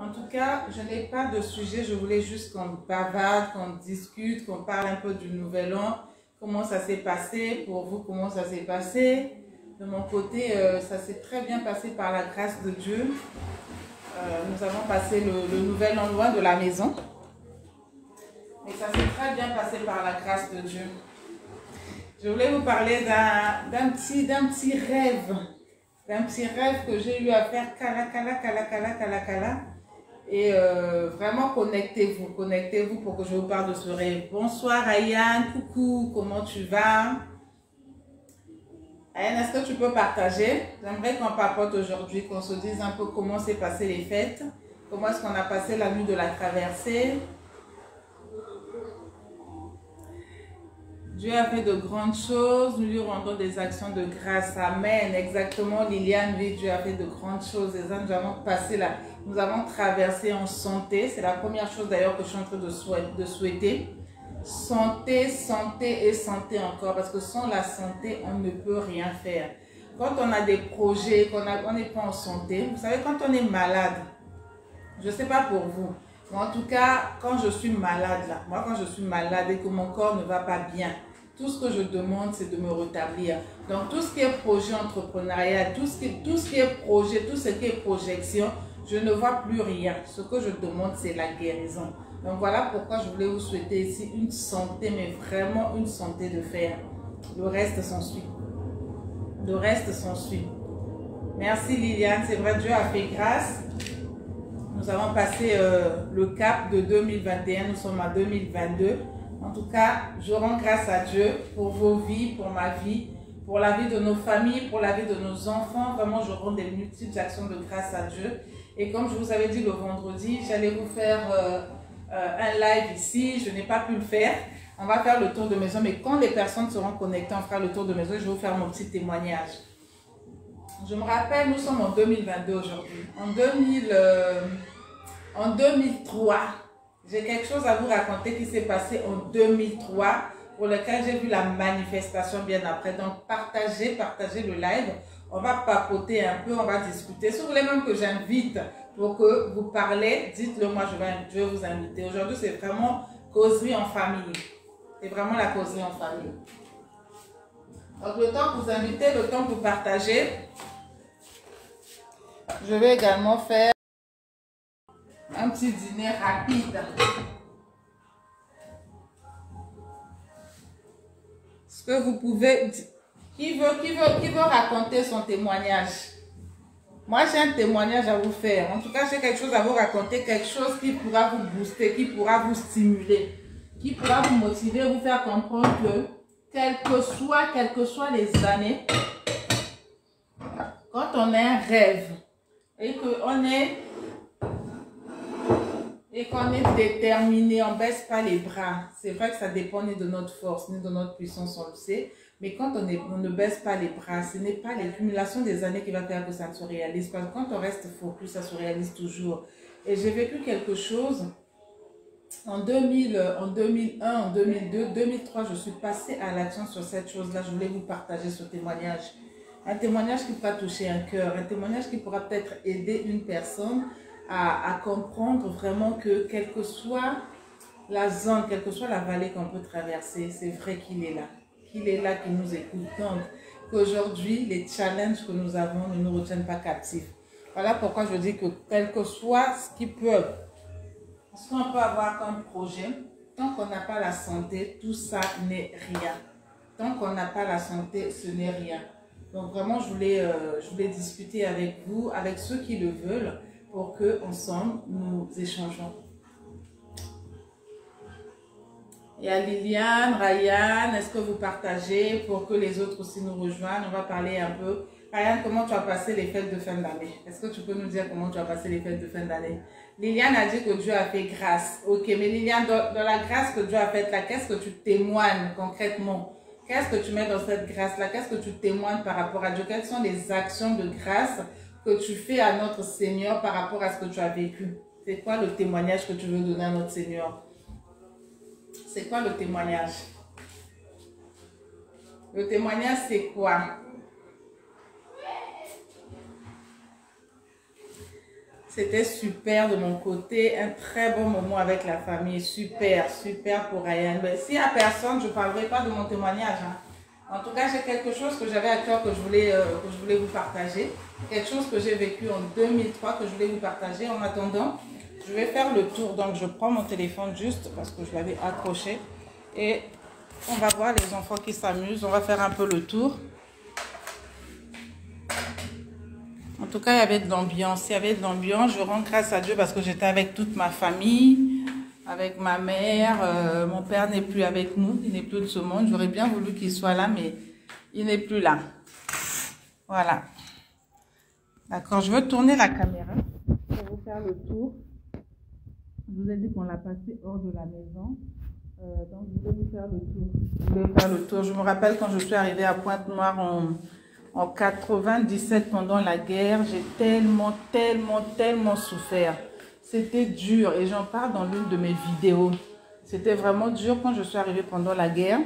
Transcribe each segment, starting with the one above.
En tout cas, je n'ai pas de sujet, je voulais juste qu'on bavarde, qu'on discute, qu'on parle un peu du nouvel an, comment ça s'est passé, pour vous, comment ça s'est passé. De mon côté, ça s'est très bien passé par la grâce de Dieu. Nous avons passé le nouvel an loin de la maison. Et ça s'est très bien passé par la grâce de Dieu. Je voulais vous parler d'un petit rêve. D'un petit rêve que j'ai eu à faire kala. Et vraiment connectez-vous pour que je vous parle de ce rêve. Bonsoir Ayane, coucou, comment tu vas? Ayane, est-ce que tu peux partager? J'aimerais qu'on papote aujourd'hui, qu'on se dise un peu comment s'est passé les fêtes, comment est-ce qu'on a passé la nuit de la traversée. Dieu a fait de grandes choses, nous lui rendons des actions de grâce. Amen. Exactement, Liliane, oui, Dieu a fait de grandes choses. Et ça, nous avons traversé en santé. C'est la première chose d'ailleurs que je suis en train de souhaiter. Santé, santé et santé encore. Parce que sans la santé, on ne peut rien faire. Quand on a des projets, on n'est pas en santé, vous savez, quand on est malade, je ne sais pas pour vous, mais en tout cas, quand je suis malade, là, moi quand je suis malade et que mon corps ne va pas bien, tout ce que je demande, c'est de me rétablir. Donc, tout ce qui est projet entrepreneurial, tout ce qui est projet, tout ce qui est projection, je ne vois plus rien. Ce que je demande, c'est la guérison. Donc, voilà pourquoi je voulais vous souhaiter ici une santé, mais vraiment une santé de fer. Le reste s'ensuit. Le reste s'ensuit. Merci Liliane, c'est vrai, Dieu a fait grâce. Nous avons passé le cap de 2021, nous sommes en 2022. En tout cas, je rends grâce à Dieu pour vos vies, pour ma vie, pour la vie de nos familles, pour la vie de nos enfants. Vraiment, je rends des multiples actions de grâce à Dieu. Et comme je vous avais dit le vendredi, j'allais vous faire un live ici. Je n'ai pas pu le faire. On va faire le tour de maison, mais quand les personnes seront connectées, on fera le tour de maison et je vais vous faire mon petit témoignage. Je me rappelle, nous sommes en 2022 aujourd'hui. En 2003, j'ai quelque chose à vous raconter qui s'est passé en 2003, pour lequel j'ai vu la manifestation bien après. Donc, partagez le live. On va papoter un peu, on va discuter. Si vous voulez même que j'invite pour que vous parlez, dites-le moi, je vais vous inviter. Aujourd'hui, c'est vraiment causerie en famille. C'est vraiment la causerie en famille. Donc, le temps que vous invitez, le temps que vous partagez, je vais également faire un petit dîner rapide. Ce que vous pouvez... Qui veut raconter son témoignage? Moi, j'ai un témoignage à vous faire. En tout cas, j'ai quelque chose à vous raconter, quelque chose qui pourra vous booster, qui pourra vous stimuler, qui pourra vous motiver, vous faire comprendre que, quelles que soient les années, quand on a un rêve et qu'on est déterminé, on ne baisse pas les bras. C'est vrai que ça dépend ni de notre force, ni de notre puissance, on le sait. Mais quand on ne baisse pas les bras, ce n'est pas l'accumulation des années qui va faire que ça ne se réalise pas. Quand on reste focus, ça se réalise toujours. Et j'ai vécu quelque chose en 2001, en 2002, 2003. Je suis passée à l'action sur cette chose-là. Je voulais vous partager ce témoignage. Un témoignage qui pourra toucher un cœur, un témoignage qui pourra peut-être aider une personne à comprendre vraiment que quelle que soit la zone, quelle que soit la vallée qu'on peut traverser, c'est vrai qu'il est là. Qu'il est là, qu'il nous écoute. Donc, qu'aujourd'hui, les challenges que nous avons ne nous retiennent pas captifs. Voilà pourquoi je dis que quel que soit ce qu'on peut avoir comme projet, tant qu'on n'a pas la santé, tout ça n'est rien. Tant qu'on n'a pas la santé, ce n'est rien. Donc vraiment, je voulais discuter avec vous, avec ceux qui le veulent, pour que ensemble nous échangeons. Il y a Liliane, Ryan, est-ce que vous partagez pour que les autres aussi nous rejoignent? On va parler un peu. Ryan, comment tu as passé les fêtes de fin d'année? Est-ce que tu peux nous dire comment tu as passé les fêtes de fin d'année? Liliane a dit que Dieu a fait grâce. Ok, mais Liliane, dans la grâce que Dieu a faite là, qu'est-ce que tu témoignes concrètement? Qu'est-ce que tu mets dans cette grâce-là? Qu'est-ce que tu témoignes par rapport à Dieu? Quelles sont les actions de grâce que tu fais à notre Seigneur par rapport à ce que tu as vécu? C'est quoi le témoignage que tu veux donner à notre Seigneur? C'est quoi le témoignage? Le témoignage, c'est quoi? C'était super de mon côté, un très bon moment avec la famille, super, super pour Ryan. Ben, s'il n'y a personne, je ne parlerai pas de mon témoignage. Hein. En tout cas, j'ai quelque chose que j'avais à cœur que je voulais vous partager. Quelque chose que j'ai vécu en 2003 que je voulais vous partager. En attendant, je vais faire le tour. Donc, je prends mon téléphone juste parce que je l'avais accroché. Et on va voir les enfants qui s'amusent. On va faire un peu le tour. En tout cas, il y avait de l'ambiance. Il y avait de l'ambiance. Je rends grâce à Dieu parce que j'étais avec toute ma famille, avec ma mère. Mon père n'est plus avec nous. Il n'est plus de ce monde. J'aurais bien voulu qu'il soit là, mais il n'est plus là. Voilà. D'accord. Je veux tourner la caméra pour vous faire le tour. Je vous ai dit qu'on l'a passé hors de la maison. Donc, je vais vous faire le tour. Je vais faire le tour. Je me rappelle quand je suis arrivée à Pointe-Noire en 97 pendant la guerre, j'ai tellement souffert. C'était dur et j'en parle dans l'une de mes vidéos. C'était vraiment dur quand je suis arrivée pendant la guerre.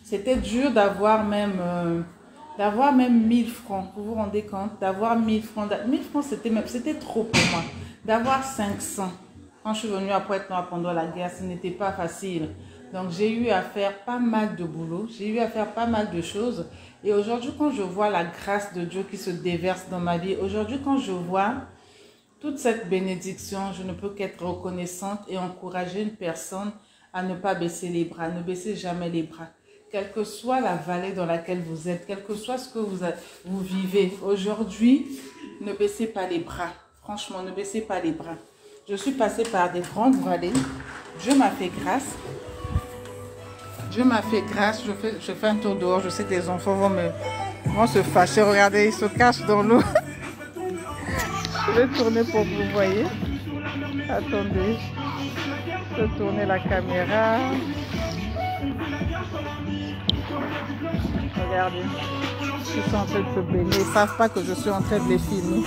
C'était dur d'avoir même 1000 francs. Vous vous rendez compte? D'avoir 1000 francs. 1000 francs, c'était trop pour moi. D'avoir 500. Quand je suis venue à Pointe-Noire pendant la guerre, ce n'était pas facile. Donc, j'ai eu à faire pas mal de boulot. J'ai eu à faire pas mal de choses. Et aujourd'hui, quand je vois la grâce de Dieu qui se déverse dans ma vie, aujourd'hui, quand je vois toute cette bénédiction, je ne peux qu'être reconnaissante et encourager une personne à ne pas baisser les bras. Ne baissez jamais les bras. Quelle que soit la vallée dans laquelle vous êtes, quel que soit ce que vous vivez, aujourd'hui, ne baissez pas les bras. Franchement, ne baissez pas les bras. Je suis passée par des grandes vallées. Dieu m'a fait grâce. Dieu m'a fait grâce. Je fais un tour dehors. Je sais que les enfants vont se fâcher. Regardez, ils se cachent dans l'eau. Je vais tourner pour que vous voyez. Attendez. Je vais tourner la caméra. Regardez. Ils sont en train de se baigner. Ils ne savent pas que je suis en train de les filmer.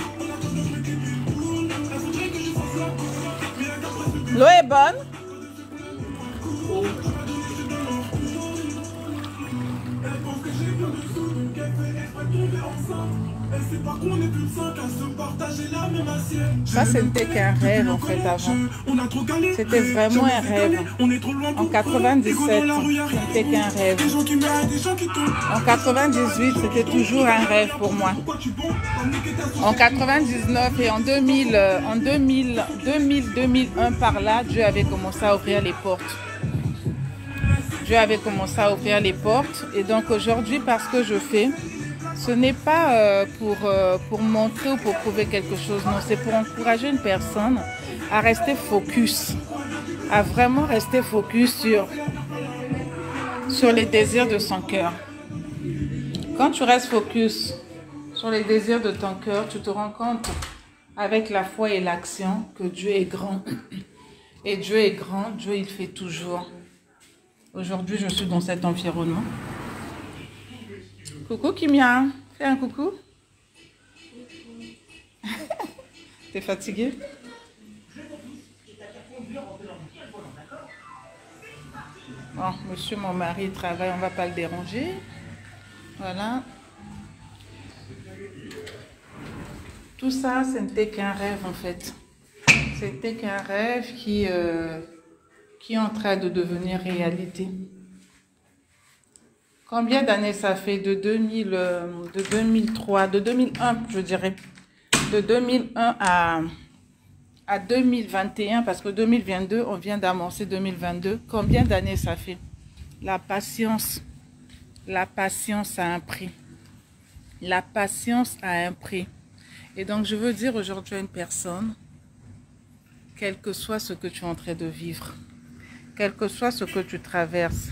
L'eau est bonne. Ça, c'était qu'un rêve en fait avant. C'était vraiment un rêve. En 97, c'était qu'un rêve. En 98, c'était toujours un rêve pour moi. En 99 et en 2001 par là, Dieu avait commencé à ouvrir les portes. Dieu avait commencé à ouvrir les portes. Et donc aujourd'hui, parce que je fais, ce n'est pas pour montrer ou pour prouver quelque chose. Non, c'est pour encourager une personne à rester focus. À vraiment rester focus sur les désirs de son cœur. Quand tu restes focus sur les désirs de ton cœur, tu te rends compte avec la foi et l'action que Dieu est grand. Et Dieu est grand, Dieu il fait toujours. Aujourd'hui, je suis dans cet environnement. Coucou Kimia, fais un coucou. T'es fatiguée? Bon, monsieur, mon mari travaille, on ne va pas le déranger. Voilà. Tout ça, ce n'était qu'un rêve en fait. C'était qu'un rêve qui est en train de devenir réalité. Combien d'années ça fait de 2003, de 2001, je dirais. De 2001 à 2021, parce que 2022, on vient d'amorcer 2022. Combien d'années ça fait? La patience a un prix. La patience a un prix. Et donc, je veux dire aujourd'hui à une personne, quel que soit ce que tu es en train de vivre, quel que soit ce que tu traverses,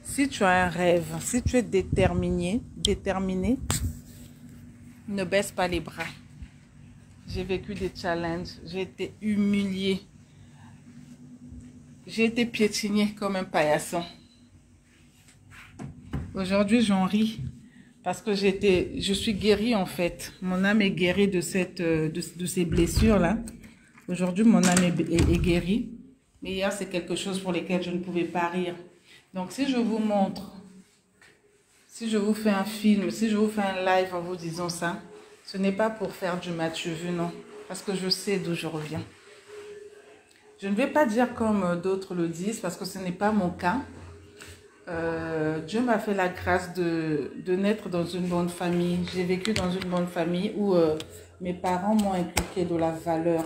si tu as un rêve, si tu es déterminé, ne baisse pas les bras. J'ai vécu des challenges, j'ai été humiliée, j'ai été piétinée comme un paillasson. Aujourd'hui, j'en ris parce que je suis guérie en fait. Mon âme est guérie de ces blessures-là. Aujourd'hui, mon âme est guérie. Mais hier, c'est quelque chose pour lequel je ne pouvais pas rire. Donc, si je vous montre, si je vous fais un film, si je vous fais un live en vous disant ça, ce n'est pas pour faire du match vu, non. parce que je sais d'où je reviens. Je ne vais pas dire comme d'autres le disent, parce que ce n'est pas mon cas. Dieu m'a fait la grâce de naître dans une bonne famille. J'ai vécu dans une bonne famille où mes parents m'ont inculqué de la valeur.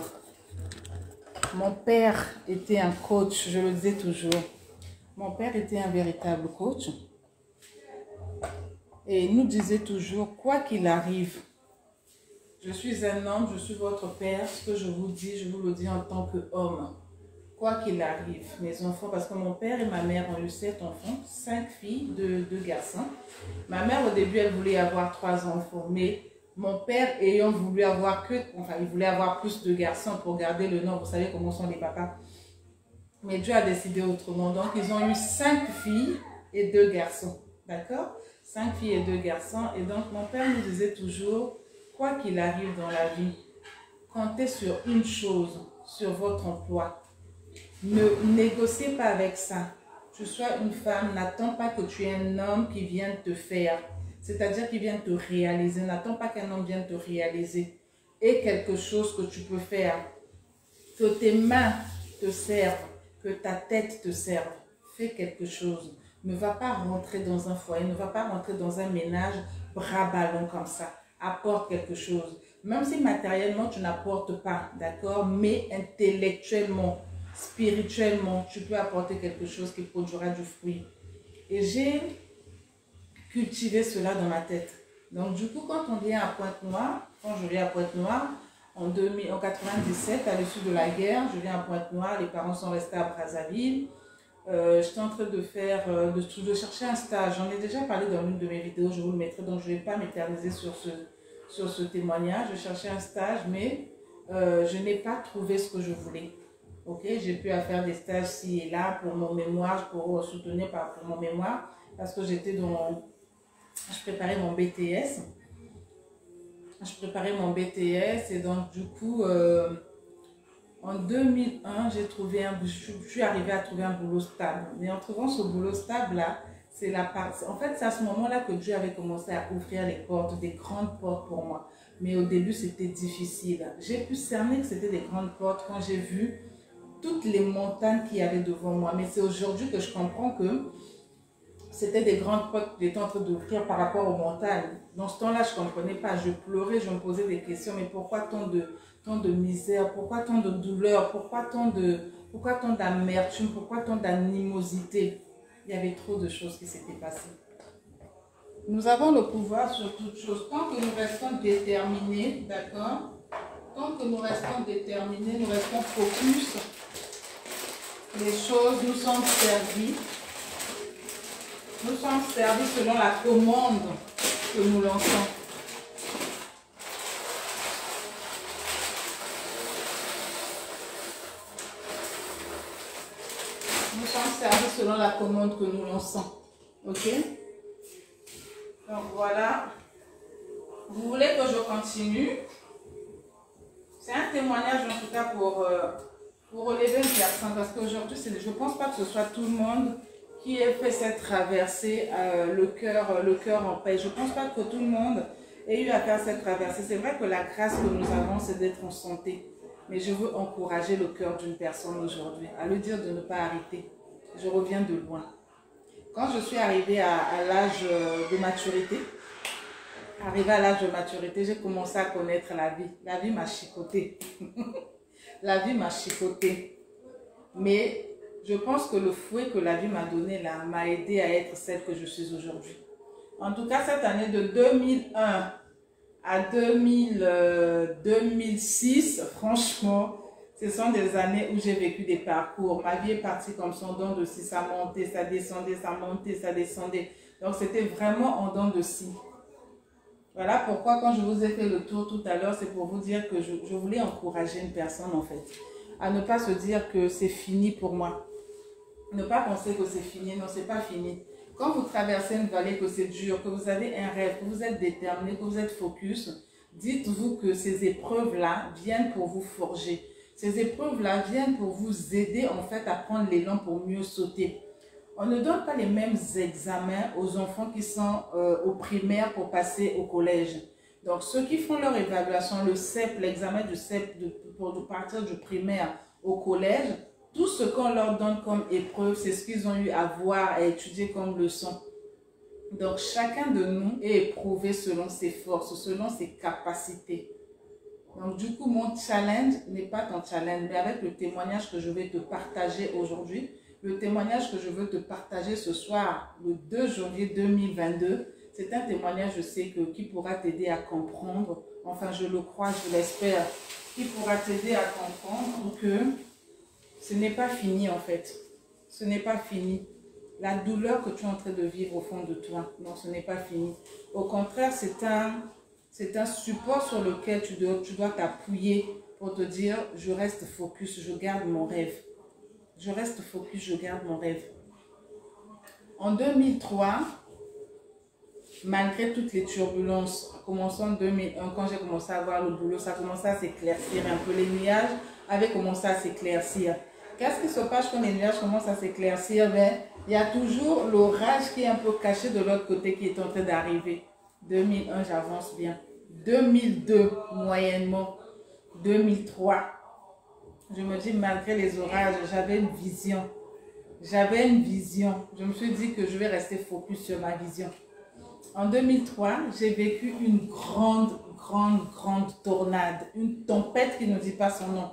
Mon père était un coach, je le disais toujours. Mon père était un véritable coach. Et il nous disait toujours, quoi qu'il arrive, je suis un homme, je suis votre père. Ce que je vous dis, je vous le dis en tant qu'homme. Quoi qu'il arrive, mes enfants, parce que mon père et ma mère ont eu 7 enfants, 5 filles, 2 garçons. Ma mère, au début, elle voulait avoir 3 enfants, mais mon père ayant voulu avoir il voulait avoir plus de garçons pour garder le nom. Vous savez comment sont les papas. Mais Dieu a décidé autrement. Donc, ils ont eu 5 filles et 2 garçons. D'accord? 5 filles et 2 garçons. Et donc, mon père nous disait toujours, quoi qu'il arrive dans la vie, comptez sur une chose, sur votre emploi. Ne négociez pas avec ça. Tu sois une femme, n'attends pas que tu aies un homme qui vienne te faire. C'est-à-dire qui vienne te réaliser. N'attends pas qu'un homme vienne te réaliser. Et quelque chose que tu peux faire. Que tes mains te servent. Que ta tête te serve. Fais quelque chose. Ne va pas rentrer dans un foyer. Ne va pas rentrer dans un ménage bras ballon comme ça. Apporte quelque chose. Même si matériellement tu n'apportes pas. D'accord? Mais intellectuellement, spirituellement, tu peux apporter quelque chose qui produira du fruit. Et j'ai cultivé cela dans ma tête. Donc du coup, quand on vient à Pointe-Noire, quand je viens à Pointe-Noire, en 97, à l'issue de la guerre, je viens à Pointe-Noire, les parents sont restés à Brazzaville. J'étais en train de chercher un stage. J'en ai déjà parlé dans l'une de mes vidéos, je vous le mettrai, donc je ne vais pas m'éterniser sur ce témoignage. Je cherchais un stage, mais je n'ai pas trouvé ce que je voulais. Ok, j'ai pu faire des stages ci et là pour mon mémoire, pour soutenir pour mon mémoire, parce que je préparais mon BTS. Et donc du coup, en 2001, je suis arrivée à trouver un boulot stable. Mais en trouvant ce boulot stable-là, en fait, c'est à ce moment-là que Dieu avait commencé à ouvrir les portes, des grandes portes pour moi. Mais au début, c'était difficile. J'ai pu cerner que c'était des grandes portes quand j'ai vu toutes les montagnes qu'il y avait devant moi. Mais c'est aujourd'hui que je comprends que c'était des grandes portes qui étaient en train d'ouvrir par rapport aux montagnes. Dans ce temps-là, je ne comprenais pas. Je pleurais, je me posais des questions. Mais pourquoi tant de misère? Pourquoi tant de douleur? Pourquoi tant d'amertume? Pourquoi tant d'animosité? Il y avait trop de choses qui s'étaient passées. Nous avons le pouvoir sur toutes choses. Tant que nous restons déterminés, d'accord? Tant que nous restons déterminés, nous restons focus, les choses nous sont servies. Nous sommes servis selon la commande que nous lançons. Nous sommes servis selon la commande que nous lançons. Ok? Donc voilà. Vous voulez que je continue? C'est un témoignage en tout cas pour relever une personne. Parce qu'aujourd'hui, je ne pense pas que ce soit tout le monde qui ait fait cette traversée, le cœur en paix. Je ne pense pas que tout le monde ait eu à faire cette traversée. C'est vrai que la grâce que nous avons, c'est d'être en santé. Mais je veux encourager le cœur d'une personne aujourd'hui, à lui dire de ne pas arrêter. Je reviens de loin. Quand je suis arrivée à l'âge de maturité, j'ai commencé à connaître la vie. La vie m'a chicoté. La vie m'a chicoté. Mais je pense que le fouet que la vie m'a donné là m'a aidé à être celle que je suis aujourd'hui. En tout cas, cette année de 2001 à 2006, franchement, ce sont des années où j'ai vécu des parcours. Ma vie est partie comme son dent de scie. Ça montait, ça descendait, ça montait, ça descendait. Donc, c'était vraiment en dents de scie. Voilà pourquoi quand je vous ai fait le tour tout à l'heure, c'est pour vous dire que je voulais encourager une personne en fait. À ne pas se dire que c'est fini pour moi. Ne pas penser que c'est fini. Non, c'est pas fini. Quand vous traversez une vallée, que c'est dur, que vous avez un rêve, que vous êtes déterminé, que vous êtes focus, dites-vous que ces épreuves-là viennent pour vous forger. Ces épreuves-là viennent pour vous aider en fait à prendre l'élan pour mieux sauter. On ne donne pas les mêmes examens aux enfants qui sont au primaire pour passer au collège. Donc, ceux qui font leur évaluation, le CEP, l'examen du CEP, pour partir du primaire au collège, tout ce qu'on leur donne comme épreuve, c'est ce qu'ils ont eu à voir, à étudier comme leçon. Donc, chacun de nous est éprouvé selon ses forces, selon ses capacités. Donc, du coup, mon challenge n'est pas ton challenge, mais avec le témoignage que je vais te partager aujourd'hui, le témoignage que je veux te partager ce soir, le 2 janvier 2022, c'est un témoignage, je sais, qui pourra t'aider à comprendre, enfin, je le crois, je l'espère, qui pourra t'aider à comprendre que ce n'est pas fini, en fait. Ce n'est pas fini. La douleur que tu es en train de vivre au fond de toi, non, ce n'est pas fini. Au contraire, c'est un support sur lequel tu dois t'appuyer pour te dire, je reste focus, je garde mon rêve. Je reste focus, je garde mon rêve. En 2003, malgré toutes les turbulences, commençant en 2001, quand j'ai commencé à avoir le boulot, ça commençait à s'éclaircir un peu. Les nuages avaient commencé à s'éclaircir. Qu'est-ce qui se passe quand les nuages commencent à s'éclaircir? Il y a toujours l'orage qui est un peu caché de l'autre côté qui est en train d'arriver. 2001, j'avance bien. 2002, moyennement. 2003. Je me dis, malgré les orages, j'avais une vision. J'avais une vision. Je me suis dit que je vais rester focus sur ma vision. En 2003, j'ai vécu une grande tornade. Une tempête qui ne dit pas son nom.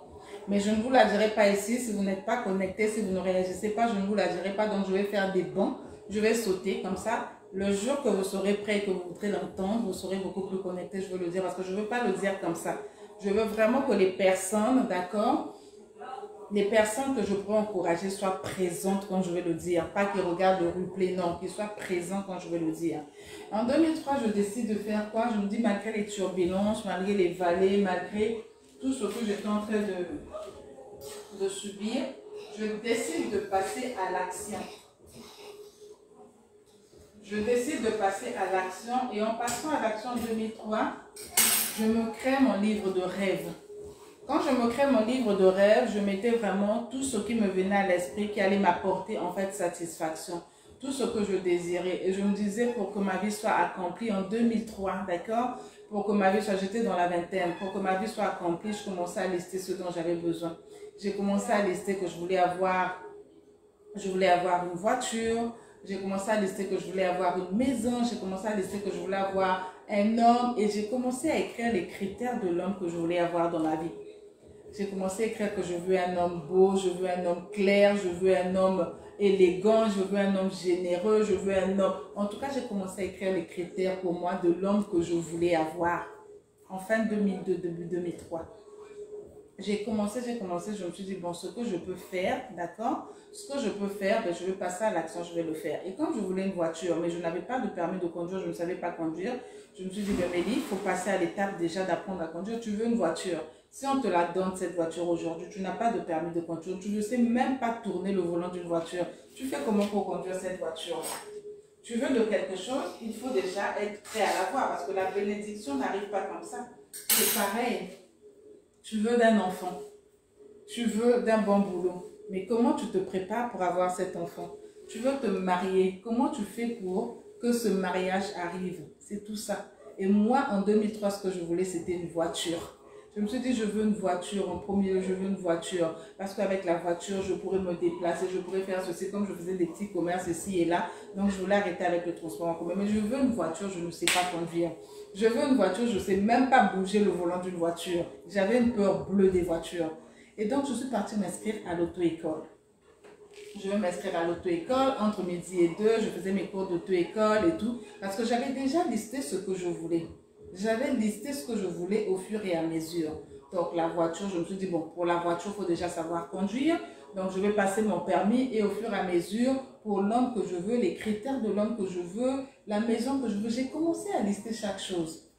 Mais je ne vous la dirai pas ici. Si vous n'êtes pas connecté, si vous ne réagissez pas, je ne vous la dirai pas. Donc, je vais faire des bonds. Je vais sauter comme ça. Le jour que vous serez prêt et que vous voudrez l'entendre, vous serez beaucoup plus connecté, je veux le dire. Parce que je ne veux pas le dire comme ça. Je veux vraiment que les personnes, d'accord, les personnes que je pourrais encourager soient présentes quand je vais le dire. Pas qu'ils regardent le replay, non, qu'ils soient présents quand je vais le dire. En 2003, je décide de faire quoi? Je me dis, malgré les turbulences, malgré les vallées, malgré tout ce que j'étais en train de subir, je décide de passer à l'action. Je décide de passer à l'action et en passant à l'action en 2003, je me crée mon livre de rêve. Quand je me crée mon livre de rêve, je mettais vraiment tout ce qui me venait à l'esprit qui allait m'apporter en fait satisfaction. Tout ce que je désirais. Et je me disais pour que ma vie soit accomplie en 2003, d'accord? Pour que ma vie soit, j'étais dans la vingtaine, pour que ma vie soit accomplie, je commençais à lister ce dont j'avais besoin. J'ai commencé à lister que je voulais avoir une voiture, j'ai commencé à lister que je voulais avoir une maison, j'ai commencé à lister que je voulais avoir un homme et j'ai commencé à écrire les critères de l'homme que je voulais avoir dans ma vie. J'ai commencé à écrire que je veux un homme beau, je veux un homme clair, je veux un homme élégant, je veux un homme généreux, je veux un homme... En tout cas, j'ai commencé à écrire les critères pour moi de l'homme que je voulais avoir en fin 2002, début 2003. J'ai commencé, je me suis dit, bon, ce que je peux faire, d'accord, ce que je peux faire, ben, je vais passer à l'action, je vais le faire. Et comme je voulais une voiture, mais je n'avais pas de permis de conduire, je ne savais pas conduire, je me suis dit, ben, Mélie, il faut passer à l'étape déjà d'apprendre à conduire. Tu veux une voiture. Si on te la donne, cette voiture aujourd'hui, tu n'as pas de permis de conduire, tu ne sais même pas tourner le volant d'une voiture. Tu fais comment pour conduire cette voiture? Tu veux de quelque chose, il faut déjà être prêt à l'avoir parce que la bénédiction n'arrive pas comme ça. C'est pareil. Tu veux d'un enfant, tu veux d'un bon boulot, mais comment tu te prépares pour avoir cet enfant? Tu veux te marier, comment tu fais pour que ce mariage arrive? C'est tout ça. Et moi, en 2003, ce que je voulais, c'était une voiture. Je me suis dit, je veux une voiture. En premier lieu, je veux une voiture. Parce qu'avec la voiture, je pourrais me déplacer, je pourrais faire ceci, comme je faisais des petits commerces ici et là. Donc, je voulais arrêter avec le transport en commun. Mais je veux une voiture, je ne sais pas conduire. Je veux une voiture, je ne sais même pas bouger le volant d'une voiture. J'avais une peur bleue des voitures. Et donc, je suis partie m'inscrire à l'auto-école. Je vais m'inscrire à l'auto-école. Entre midi et 2, je faisais mes cours d'auto-école et tout. Parce que j'avais déjà listé ce que je voulais. J'avais listé ce que je voulais au fur et à mesure. Donc, la voiture, je me suis dit, bon, pour la voiture, il faut déjà savoir conduire. Donc, je vais passer mon permis et au fur et à mesure, pour l'homme que je veux, les critères de l'homme que je veux, la maison que je veux, j'ai commencé à lister chaque chose.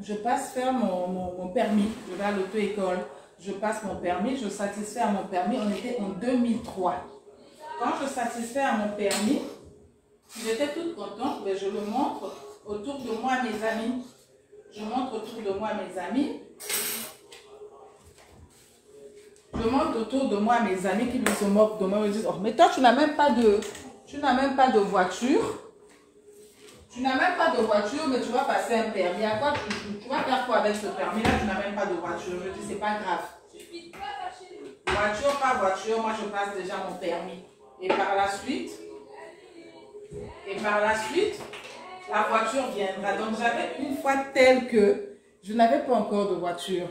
Je passe faire mon permis, je vais à l'auto-école, je passe mon permis, je satisfais à mon permis, on était en 2003. Quand je satisfais à mon permis, j'étais toute contente, mais je le montre autour de moi à mes amis. Je montre autour de moi à mes amis. Je montre autour de moi à mes amis qui se moquent de moi et me disent, oh, mais toi, tu n'as même pas de voiture. Tu Tu n'as même pas de voiture, mais tu vas passer un permis. À quoi tu vas faire quoi avec ce permis-là? Tu n'as même pas de voiture. Je dis, c'est pas grave. Voiture, pas voiture, moi je passe déjà mon permis. Et par la suite, la voiture viendra. Donc j'avais une foi telle que je n'avais pas encore de voiture.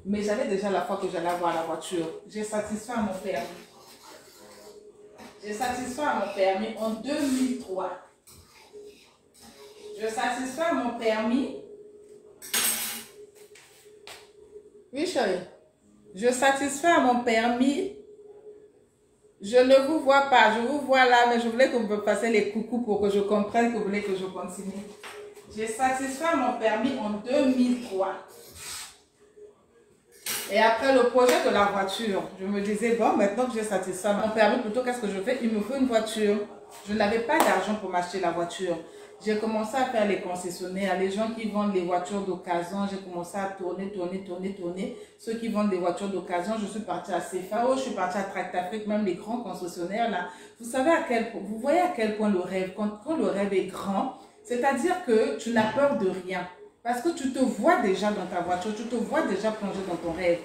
Mais j'avais déjà la foi que j'allais avoir la voiture. J'ai satisfait à mon permis. J'ai satisfait à mon permis en 2003. Je satisfais à mon permis. Oui, chérie. Je satisfais à mon permis. Je ne vous vois pas. Je vous vois là, mais je voulais que vous me fassiez les coucous pour que je comprenne que vous voulez que je continue. J'ai satisfait à mon permis en 2003. Et après le projet de la voiture, je me disais, bon, maintenant que j'ai satisfait mon permis, plutôt qu'est-ce que je fais? Il me faut une voiture. Je n'avais pas d'argent pour m'acheter la voiture. J'ai commencé à faire les concessionnaires, les gens qui vendent les voitures d'occasion. J'ai commencé à tourner. Ceux qui vendent des voitures d'occasion, je suis partie à CFAO, je suis partie à Tractafrique, même les grands concessionnaires là. Vous savez à quel point, vous voyez à quel point le rêve, quand le rêve est grand, c'est-à-dire que tu n'as peur de rien. Parce que tu te vois déjà dans ta voiture, tu te vois déjà plonger dans ton rêve.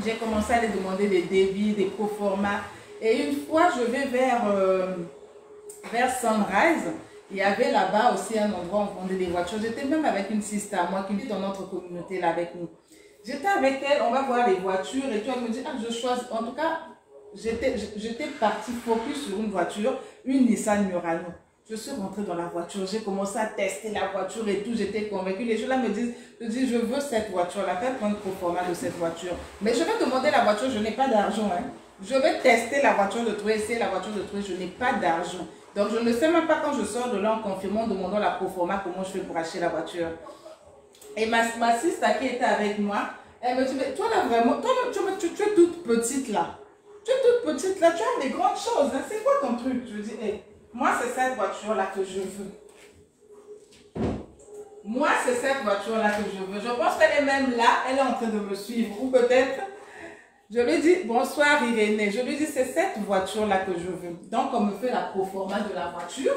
J'ai commencé à aller demander des débits, des proformas. Et une fois, je vais vers Sunrise. Il y avait là-bas aussi un endroit où on vendait des voitures. J'étais même avec une sister à moi qui vit dans notre communauté là avec nous. J'étais avec elle, on va voir les voitures et tout. Elle me dit, ah, je choisis. En tout cas, j'étais partie focus sur une voiture, une Nissan Murano. Je suis rentrée dans la voiture, j'ai commencé à tester la voiture et tout, j'étais convaincue. Les gens là me disent, je veux cette voiture-là, fais prendre le format de cette voiture. Mais je vais demander la voiture, je n'ai pas d'argent. Hein. Je vais tester la voiture de trouver, essayer la voiture de trouver, je n'ai pas d'argent. Donc je ne sais même pas quand je sors de là en confirmant, demandant la proforma, comment je fais pour acheter la voiture. Et ma sister qui était avec moi, elle me dit, mais toi là vraiment, toi, tu es toute petite là. Tu es toute petite là, tu as des grandes choses. Hein. C'est quoi ton truc? Je dis, hey, moi c'est cette voiture là que je veux. Moi c'est cette voiture là que je veux. Je pense qu'elle est même là, elle est en train de me suivre. Ou peut-être... Je lui dis, bonsoir Irénée. Je lui dis, c'est cette voiture-là que je veux. Donc, on me fait la proforma de la voiture.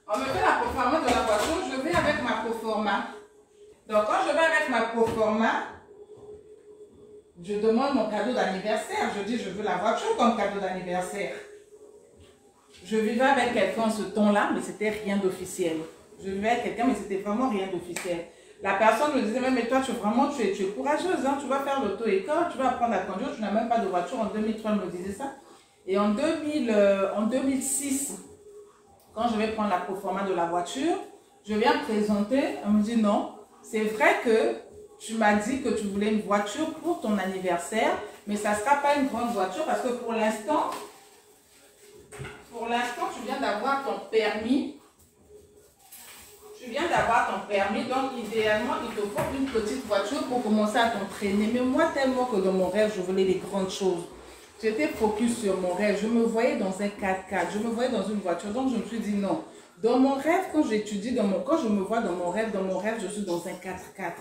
On me fait la proforma de la voiture. Je vais avec ma proforma. Donc, quand je vais avec ma proforma, je demande mon cadeau d'anniversaire. Je dis, je veux la voiture comme cadeau d'anniversaire. Je vivais avec quelqu'un en ce ton-là, mais c'était rien d'officiel. Je vivais avec quelqu'un, mais c'était vraiment rien d'officiel. La personne me disait, mais toi, tu es courageuse, hein, tu vas faire l'auto-école, tu vas apprendre à conduire, tu n'as même pas de voiture. En 2003, elle me disait ça. Et en 2006, quand je vais prendre la proforma de la voiture, je viens présenter, elle me dit, non, c'est vrai que tu m'as dit que tu voulais une voiture pour ton anniversaire, mais ça ne sera pas une grande voiture parce que pour l'instant, tu viens d'avoir ton permis. Tu viens d'avoir ton permis, donc idéalement, il te faut une petite voiture pour commencer à t'entraîner. Mais moi, tellement que dans mon rêve, je voulais des grandes choses. J'étais focus sur mon rêve. Je me voyais dans un 4x4, je me voyais dans une voiture. Donc, je me suis dit non. Dans mon rêve, quand j'étudie, quand je me vois dans mon rêve, je suis dans un 4x4.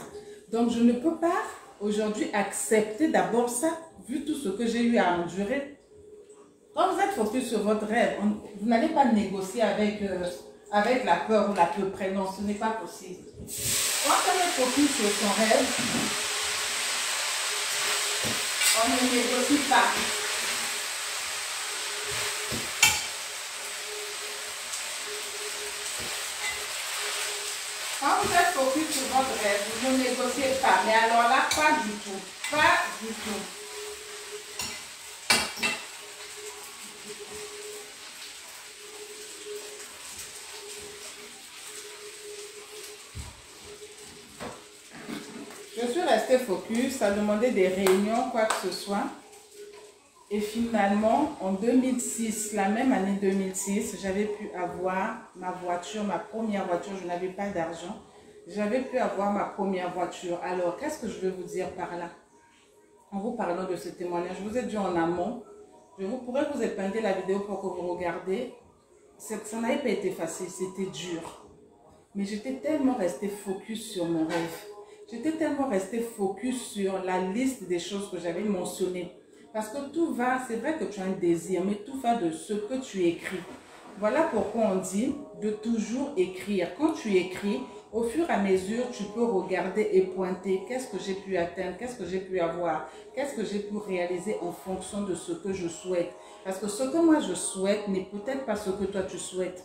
Donc, je ne peux pas aujourd'hui accepter d'abord ça, vu tout ce que j'ai eu à endurer. Quand vous êtes focus sur votre rêve, vous n'allez pas négocier avec la peur ou la peu près. Non, ce n'est pas possible. Quand on est focus sur son rêve, on ne négocie pas. Quand vous êtes focus sur votre rêve, vous ne négociez pas. Mais alors là, pas du tout. Pas du tout. Je suis restée focus, ça demandait des réunions, quoi que ce soit. Et finalement, en 2006, la même année 2006, j'avais pu avoir ma voiture, ma première voiture. Je n'avais pas d'argent. J'avais pu avoir ma première voiture. Alors, qu'est-ce que je veux vous dire par là? En vous parlant de ce témoignage, je vous ai dit en amont. Je pourrais vous épingler la vidéo pour que vous regardez. Ça n'avait pas été facile, c'était dur. Mais j'étais tellement restée focus sur mon rêve. J'étais tellement restée focus sur la liste des choses que j'avais mentionnées. Parce que tout va, c'est vrai que tu as un désir, mais tout va de ce que tu écris. Voilà pourquoi on dit de toujours écrire. Quand tu écris, au fur et à mesure, tu peux regarder et pointer qu'est-ce que j'ai pu atteindre, qu'est-ce que j'ai pu avoir, qu'est-ce que j'ai pu réaliser en fonction de ce que je souhaite. Parce que ce que moi je souhaite n'est peut-être pas ce que toi tu souhaites.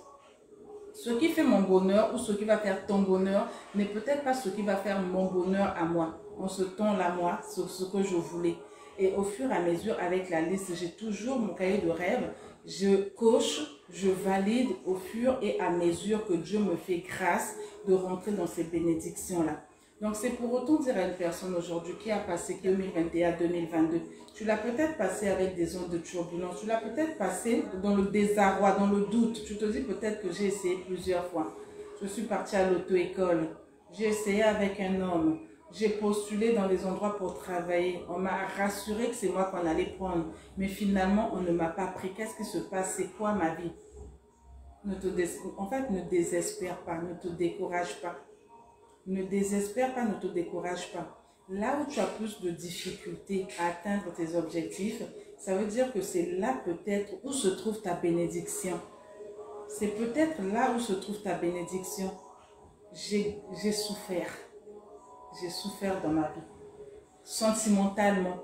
Ce qui fait mon bonheur ou ce qui va faire ton bonheur n'est peut-être pas ce qui va faire mon bonheur à moi. En ce temps-là, moi, c'est ce que je voulais. Et au fur et à mesure, avec la liste, j'ai toujours mon cahier de rêve. Je coche, je valide au fur et à mesure que Dieu me fait grâce de rentrer dans ces bénédictions-là. Donc, c'est pour autant dire à une personne aujourd'hui qui a passé 2021-2022, tu l'as peut-être passé avec des ondes de turbulence, tu l'as peut-être passé dans le désarroi, dans le doute. Tu te dis peut-être que j'ai essayé plusieurs fois. Je suis partie à l'auto-école, j'ai essayé avec un homme, j'ai postulé dans des endroits pour travailler. On m'a rassuré que c'est moi qu'on allait prendre, mais finalement, on ne m'a pas pris. Qu'est-ce qui se passe? C'est quoi ma vie? En fait, ne désespère pas, ne te décourage pas. Ne désespère pas, ne te décourage pas. Là où tu as plus de difficultés à atteindre tes objectifs, ça veut dire que c'est là peut-être où se trouve ta bénédiction. C'est peut-être là où se trouve ta bénédiction. J'ai souffert. J'ai souffert dans ma vie. Sentimentalement.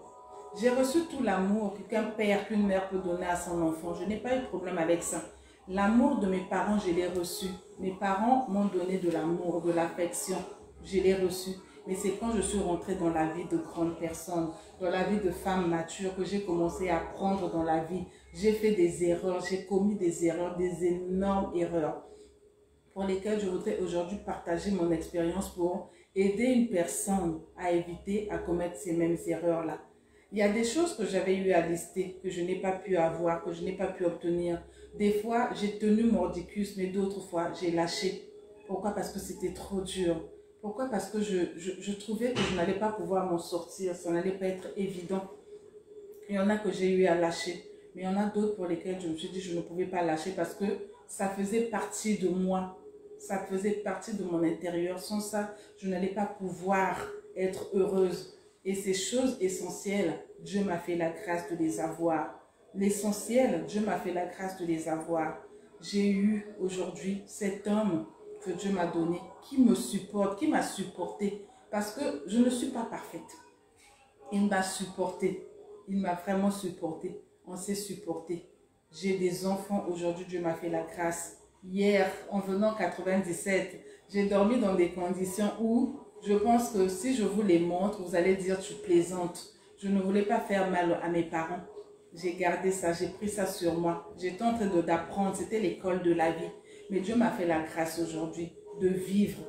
J'ai reçu tout l'amour qu'un père, qu'une mère peut donner à son enfant. Je n'ai pas eu de problème avec ça. L'amour de mes parents, je l'ai reçu. Mes parents m'ont donné de l'amour, de l'affection. Je l'ai reçu. Mais c'est quand je suis rentrée dans la vie de grandes personnes, dans la vie de femmes matures, que j'ai commencé à apprendre dans la vie. J'ai fait des erreurs, j'ai commis des erreurs, des énormes erreurs, pour lesquelles je voudrais aujourd'hui partager mon expérience pour aider une personne à éviter à commettre ces mêmes erreurs-là. Il y a des choses que j'avais eu à lister, que je n'ai pas pu avoir, que je n'ai pas pu obtenir. Des fois, j'ai tenu mordicus, mais d'autres fois, j'ai lâché. Pourquoi? Parce que c'était trop dur. Pourquoi? Parce que je trouvais que je n'allais pas pouvoir m'en sortir, ça n'allait pas être évident. Il y en a que j'ai eu à lâcher, mais il y en a d'autres pour lesquels je me suis dit que je ne pouvais pas lâcher parce que ça faisait partie de moi. Ça faisait partie de mon intérieur. Sans ça, je n'allais pas pouvoir être heureuse. Et ces choses essentielles, Dieu m'a fait la grâce de les avoir. L'essentiel, Dieu m'a fait la grâce de les avoir. J'ai eu aujourd'hui cet homme que Dieu m'a donné, qui me supporte, qui m'a supporté. Parce que je ne suis pas parfaite. Il m'a supporté. Il m'a vraiment supporté. On s'est supporté. J'ai des enfants. Aujourd'hui, Dieu m'a fait la grâce. Hier, en venant en 97, j'ai dormi dans des conditions où je pense que si je vous les montre, vous allez dire tu plaisantes. Je ne voulais pas faire mal à mes parents. J'ai gardé ça, j'ai pris ça sur moi. J'étais en train d'apprendre, c'était l'école de la vie. Mais Dieu m'a fait la grâce aujourd'hui de vivre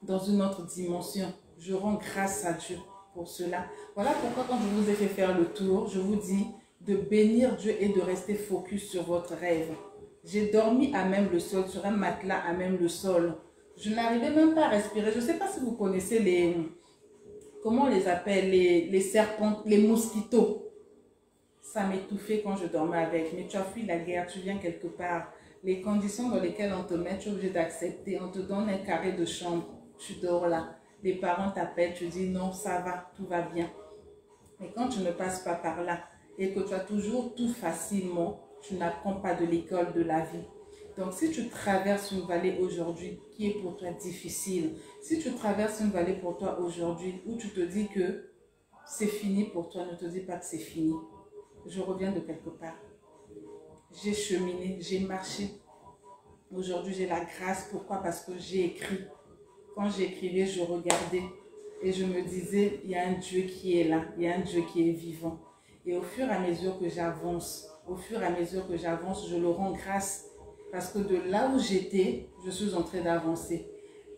dans une autre dimension. Je rends grâce à Dieu pour cela. Voilà pourquoi quand je vous ai fait faire le tour, je vous dis de bénir Dieu et de rester focus sur votre rêve. J'ai dormi à même le sol, sur un matelas à même le sol. Je n'arrivais même pas à respirer. Je ne sais pas si vous connaissez les... Comment on les appelle? Les serpents, les mosquitos. Ça m'étouffait quand je dormais avec. Mais tu as fui la guerre, tu viens quelque part. Les conditions dans lesquelles on te met, tu es obligé d'accepter. On te donne un carré de chambre, tu dors là. Les parents t'appellent, tu dis non, ça va, tout va bien. Mais quand tu ne passes pas par là et que tu as toujours tout facilement, tu n'apprends pas de l'école de la vie. Donc, si tu traverses une vallée aujourd'hui qui est pour toi difficile, si tu traverses une vallée pour toi aujourd'hui où tu te dis que c'est fini pour toi, ne te dis pas que c'est fini. Je reviens de quelque part. J'ai cheminé, j'ai marché. Aujourd'hui, j'ai la grâce. Pourquoi? Parce que j'ai écrit. Quand j'écrivais, je regardais et je me disais, il y a un Dieu qui est là, il y a un Dieu qui est vivant. Et au fur et à mesure que j'avance, je le rends grâce. Parce que de là où j'étais, je suis en train d'avancer.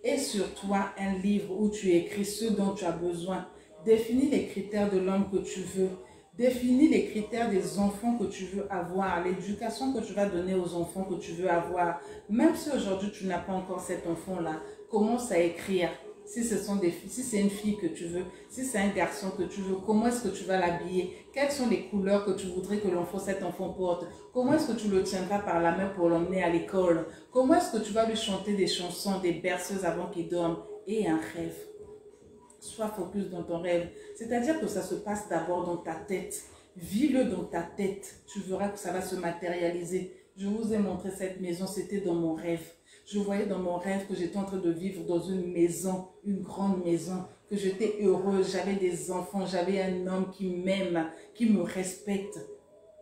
Et sur toi, un livre où tu écris ce dont tu as besoin. Définis les critères de l'homme que tu veux. Définis les critères des enfants que tu veux avoir, l'éducation que tu vas donner aux enfants que tu veux avoir. Même si aujourd'hui tu n'as pas encore cet enfant-là, commence à écrire. Si c'est une fille que tu veux, si c'est un garçon que tu veux, comment est-ce que tu vas l'habiller? Quelles sont les couleurs que tu voudrais que cet enfant porte? Comment est-ce que tu le tiendras par la main pour l'emmener à l'école? Comment est-ce que tu vas lui chanter des chansons, des berceuses avant qu'il dorme? Et un rêve. Sois focus dans ton rêve. C'est-à-dire que ça se passe d'abord dans ta tête. Vis-le dans ta tête. Tu verras que ça va se matérialiser. Je vous ai montré cette maison, c'était dans mon rêve. Je voyais dans mon rêve que j'étais en train de vivre dans une maison, une grande maison, que j'étais heureuse, j'avais des enfants, j'avais un homme qui m'aime, qui me respecte.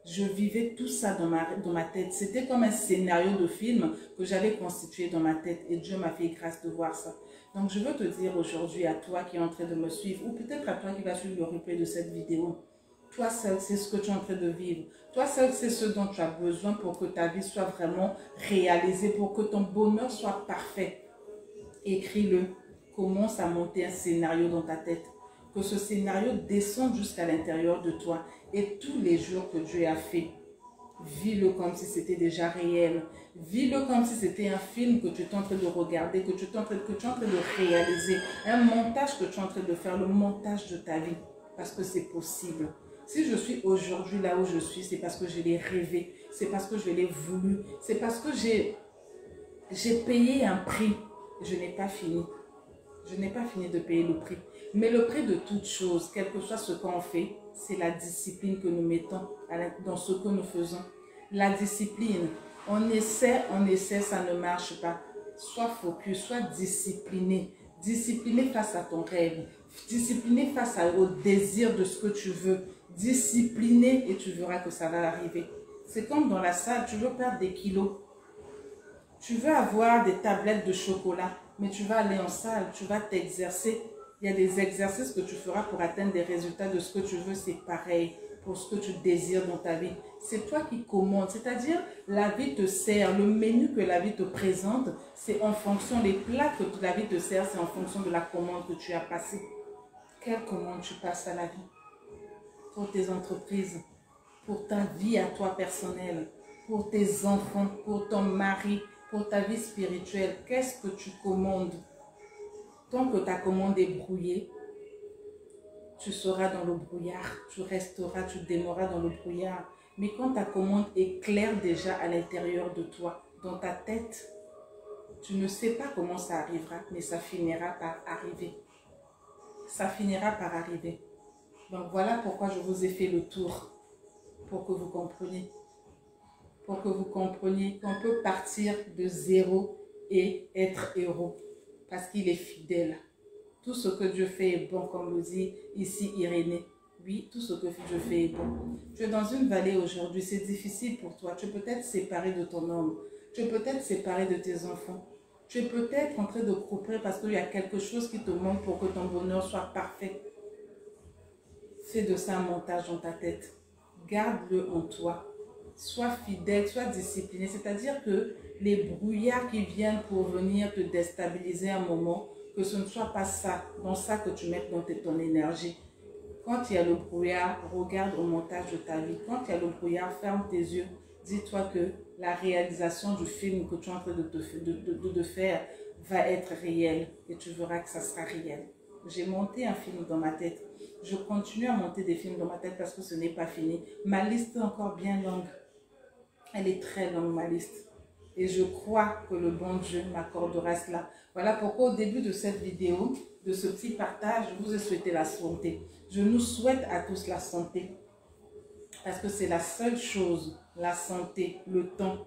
Je vivais tout ça dans ma tête. C'était comme un scénario de film que j'avais constitué dans ma tête et Dieu m'a fait grâce de voir ça. Donc je veux te dire aujourd'hui à toi qui est en train de me suivre ou peut-être à toi qui va suivre le replay de cette vidéo, toi seul, c'est ce que tu es en train de vivre. Toi seul, c'est ce dont tu as besoin pour que ta vie soit vraiment réalisée, pour que ton bonheur soit parfait. Écris-le. Commence à monter un scénario dans ta tête. Que ce scénario descende jusqu'à l'intérieur de toi. Et tous les jours que Dieu a fait, vis-le comme si c'était déjà réel. Vis-le comme si c'était un film que tu es en train de regarder, que tu es en train de réaliser. Un montage que tu es en train de faire, le montage de ta vie. Parce que c'est possible. Si je suis aujourd'hui là où je suis, c'est parce que je l'ai rêvé. C'est parce que je l'ai voulu. C'est parce que j'ai payé un prix. Je n'ai pas fini. Je n'ai pas fini de payer le prix. Mais le prix de toute chose, quel que soit ce qu'on fait, c'est la discipline que nous mettons dans ce que nous faisons. La discipline. On essaie, ça ne marche pas. Sois focus, sois discipliné. Discipliné face à ton rêve. Discipliné face au désir de ce que tu veux. Discipliné et tu verras que ça va arriver. C'est comme dans la salle, tu veux perdre des kilos. Tu veux avoir des tablettes de chocolat, mais tu vas aller en salle, tu vas t'exercer. Il y a des exercices que tu feras pour atteindre des résultats de ce que tu veux, c'est pareil pour ce que tu désires dans ta vie. C'est toi qui commandes, c'est-à-dire la vie te sert, le menu que la vie te présente, c'est en fonction, les plats que la vie te sert, c'est en fonction de la commande que tu as passée. Quelle commande tu passes à la vie? Pour tes entreprises, pour ta vie à toi personnelle, pour tes enfants, pour ton mari, pour ta vie spirituelle, qu'est-ce que tu commandes? Tant que ta commande est brouillée, tu seras dans le brouillard, tu resteras, tu demeureras dans le brouillard. Mais quand ta commande est claire déjà à l'intérieur de toi, dans ta tête, tu ne sais pas comment ça arrivera, mais ça finira par arriver. Ça finira par arriver. Donc voilà pourquoi je vous ai fait le tour, pour que vous compreniez. Pour que vous compreniez qu'on peut partir de zéro et être héros. Parce qu'il est fidèle. Tout ce que Dieu fait est bon, comme le dit ici Irénée. Oui, tout ce que Dieu fait est bon. Tu es dans une vallée aujourd'hui, c'est difficile pour toi. Tu es peut-être séparé de ton homme. Tu es peut-être séparé de tes enfants. Tu es peut-être en train de croupir parce qu'il y a quelque chose qui te manque pour que ton bonheur soit parfait. Fais de ça un montage dans ta tête. Garde-le en toi. Sois fidèle, sois discipliné. C'est-à-dire que les brouillards qui viennent pour venir te déstabiliser un moment, que ce ne soit pas ça, dans ça que tu mettes dans ton énergie. Quand il y a le brouillard, regarde au montage de ta vie. Quand il y a le brouillard, ferme tes yeux. Dis-toi que la réalisation du film que tu es en train de faire va être réelle et tu verras que ça sera réel. J'ai monté un film dans ma tête. Je continue à monter des films dans ma tête parce que ce n'est pas fini. Ma liste est encore bien longue. Elle est très longue, ma liste. Et je crois que le bon Dieu m'accordera cela. Voilà pourquoi au début de cette vidéo, de ce petit partage, je vous ai souhaité la santé. Je nous souhaite à tous la santé. Parce que c'est la seule chose, la santé, le temps.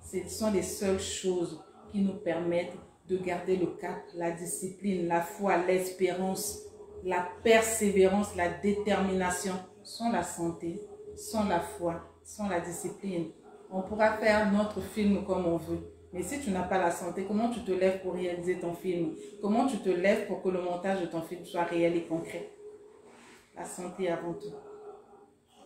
Ce sont les seules choses qui nous permettent de garder le cap, la discipline, la foi, l'espérance, la persévérance, la détermination. Sans la santé, sans la foi, sans la discipline, on pourra faire notre film comme on veut. Mais si tu n'as pas la santé, comment tu te lèves pour réaliser ton film? Comment tu te lèves pour que le montage de ton film soit réel et concret? La santé avant tout.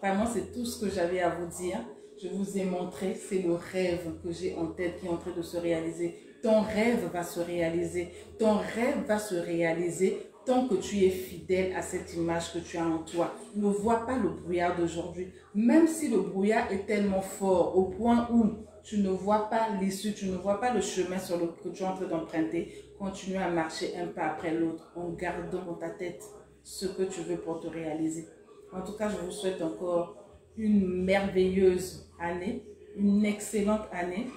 Vraiment, c'est tout ce que j'avais à vous dire. Je vous ai montré, c'est le rêve que j'ai en tête qui est en train de se réaliser. Ton rêve va se réaliser. Ton rêve va se réaliser tant que tu es fidèle à cette image que tu as en toi. Ne vois pas le brouillard d'aujourd'hui. Même si le brouillard est tellement fort au point où tu ne vois pas l'issue, tu ne vois pas le chemin sur que tu es en train d'emprunter, continue à marcher un pas après l'autre en gardant dans ta tête ce que tu veux pour te réaliser. En tout cas, je vous souhaite encore une merveilleuse année, une excellente année,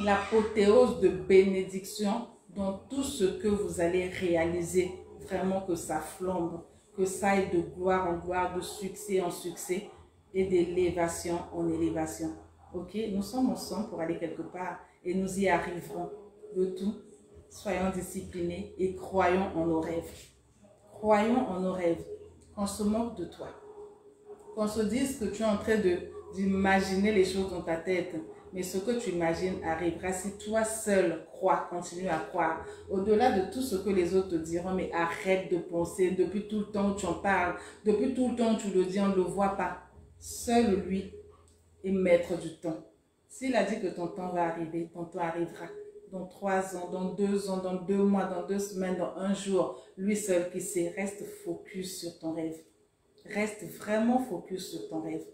l'apothéose de bénédiction dans tout ce que vous allez réaliser. Vraiment que ça flambe, que ça aille de gloire en gloire, de succès en succès et d'élévation en élévation. Ok, nous sommes ensemble pour aller quelque part et nous y arriverons. De tout, soyons disciplinés et croyons en nos rêves. Croyons en nos rêves. Qu'on se moque de toi. Qu'on se dise que tu es en train d'imaginer les choses dans ta tête. Mais ce que tu imagines arrivera si toi seul crois, continue à croire. Au-delà de tout ce que les autres te diront, mais arrête de penser. Depuis tout le temps où tu en parles, depuis tout le temps où tu le dis, on ne le voit pas. Seul lui est maître du temps. S'il a dit que ton temps va arriver, ton temps arrivera. Dans 3 ans, dans 2 ans, dans 2 mois, dans 2 semaines, dans 1 jour. Lui seul qui sait. Reste focus sur ton rêve. Reste vraiment focus sur ton rêve.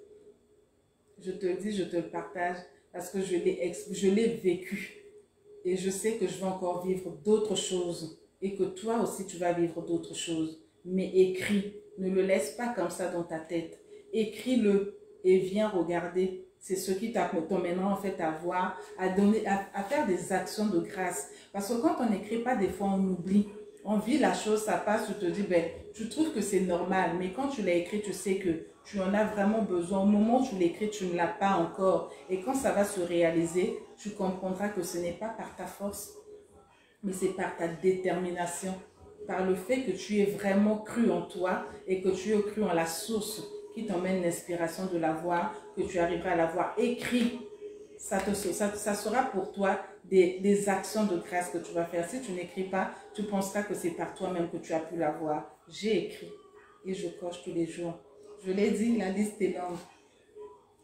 Je te le dis, je te le partage parce que je l'ai vécu. Et je sais que je vais encore vivre d'autres choses. Et que toi aussi, tu vas vivre d'autres choses. Mais écris. Ne le laisse pas comme ça dans ta tête. Écris-le et viens regarder. C'est ce qui t'emmènera en fait à voir, à faire des actions de grâce. Parce que quand on n'écrit pas, des fois on oublie. On vit la chose, ça passe, tu te dis, ben, tu trouves que c'est normal. Mais quand tu l'as écrit, tu sais que tu en as vraiment besoin. Au moment où tu l'écris, tu ne l'as pas encore. Et quand ça va se réaliser, tu comprendras que ce n'est pas par ta force, mais c'est par ta détermination. Par le fait que tu aies vraiment cru en toi et que tu aies cru en la source qui t'emmène l'inspiration de la voir, que tu arriveras à la voir. Écrit, ça sera pour toi des actions de grâce que tu vas faire. Si tu n'écris pas, tu penseras que c'est par toi-même que tu as pu la voir. J'ai écrit et je coche tous les jours. Je l'ai dit, la liste est longue.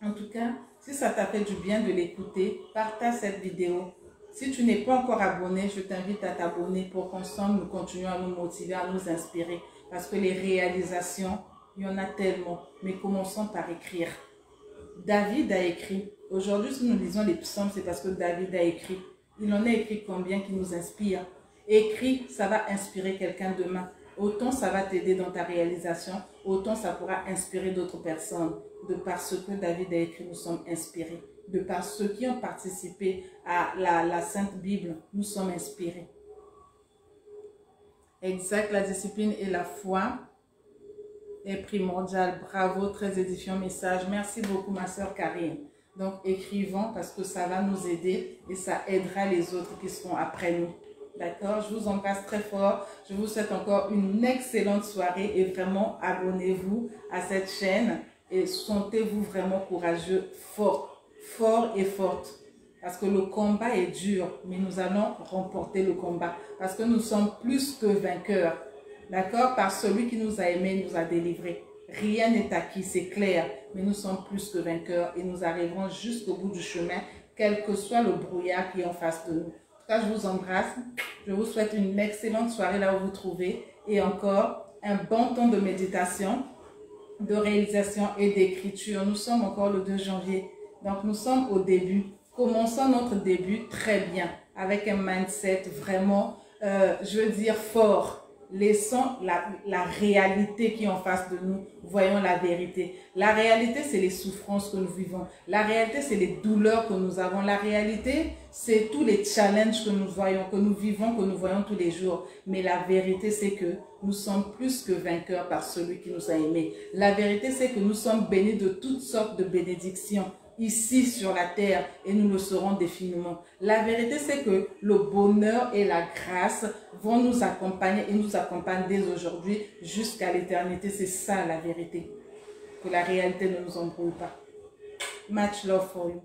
En tout cas, si ça t'a fait du bien de l'écouter, partage cette vidéo. Si tu n'es pas encore abonné, je t'invite à t'abonner pour qu'ensemble nous continuions à nous motiver, à nous inspirer. Parce que les réalisations, il y en a tellement. Mais commençons par écrire. David a écrit. Aujourd'hui, si nous lisons les psaumes, c'est parce que David a écrit. Il en a écrit combien qui nous inspire. Écrit, ça va inspirer quelqu'un demain. Autant ça va t'aider dans ta réalisation, autant ça pourra inspirer d'autres personnes. De par ce que David a écrit, nous sommes inspirés. De par ceux qui ont participé à la Sainte Bible, nous sommes inspirés. Exact, la discipline et la foi est primordiale. Bravo, très édifiant message. Merci beaucoup, ma sœur Karine. Donc, écrivons parce que ça va nous aider et ça aidera les autres qui seront après nous. D'accord? Je vous embrasse très fort. Je vous souhaite encore une excellente soirée et vraiment abonnez-vous à cette chaîne et sentez-vous vraiment courageux, fort et forte. Parce que le combat est dur, mais nous allons remporter le combat. Parce que nous sommes plus que vainqueurs. D'accord? Par celui qui nous a aimés, nous a délivrés. Rien n'est acquis, c'est clair. Mais nous sommes plus que vainqueurs et nous arriverons jusqu'au bout du chemin, quel que soit le brouillard qui est en face de nous. En tout cas, je vous embrasse. Je vous souhaite une excellente soirée là où vous vous trouvez. Et encore, un bon temps de méditation, de réalisation et d'écriture. Nous sommes encore le 2 janvier. Donc, nous sommes au début. Commençons notre début très bien, avec un mindset vraiment, je veux dire, fort. Laissons la réalité qui est en face de nous. Voyons la vérité. La réalité, c'est les souffrances que nous vivons. La réalité, c'est les douleurs que nous avons. La réalité, c'est tous les challenges que nous voyons, que nous vivons, que nous voyons tous les jours. Mais la vérité, c'est que nous sommes plus que vainqueurs par celui qui nous a aimés. La vérité, c'est que nous sommes bénis de toutes sortes de bénédictions ici sur la terre et nous le serons définitivement. La vérité, c'est que le bonheur et la grâce vont nous accompagner et nous accompagnent dès aujourd'hui jusqu'à l'éternité. C'est ça la vérité. Que la réalité ne nous embrouille pas. Much love for you.